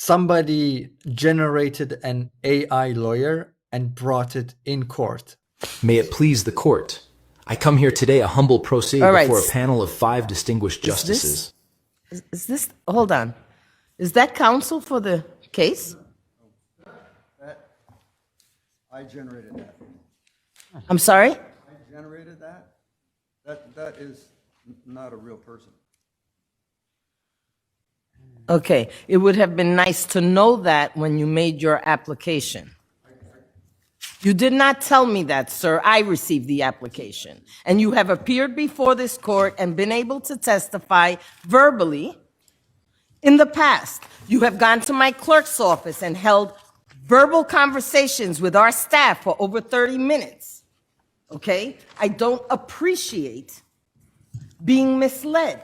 somebody generated an AI lawyer and brought it in court. May it please the court. I come here today a humble pro se All right. before a panel of 5 distinguished justices. Is this, hold on. Is that counsel for the case? I generated that. I'm sorry? I generated that? That is not a real person. Okay, it would have been nice to know that when you made your application. You did not tell me that, sir. I received the application. And you have appeared before this court and been able to testify verbally in the past. You have gone to my clerk's office and held verbal conversations with our staff for over 30 minutes. Okay? I don't appreciate being misled.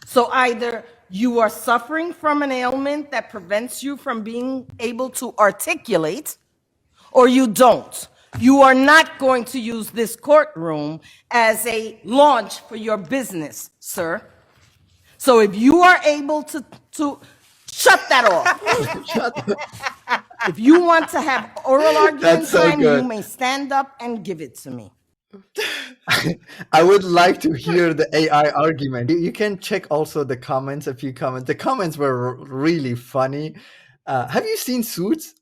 So either you are suffering from an ailment that prevents you from being able to articulate, or you don't. You are not going to use this courtroom as a launch for your business, sir. So if you are able to shut that off. If you want to have oral argument time, you may stand up and give it to me. I would like to hear the AI argument. You can check also the comments, a few comments. The comments were really funny. Have you seen Suits?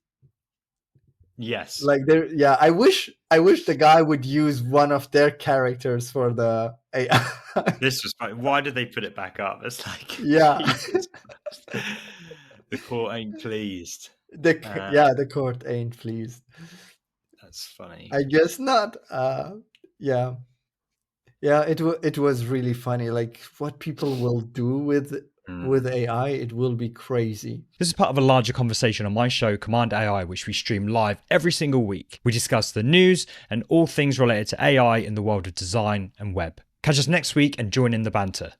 Yes. Like there, yeah. I wish the guy would use one of their characters for the AI. This was funny. Why did they put it back up? It's like, Yeah. The court ain't pleased. The court ain't pleased. That's funny. I guess not. Yeah. It was really funny. Like what people will do with AI, it will be crazy. This is part of a larger conversation on my show, Cmd+AI, which we stream live every single week. We discuss the news and all things related to AI in the world of design and web. Catch us next week and join in the banter.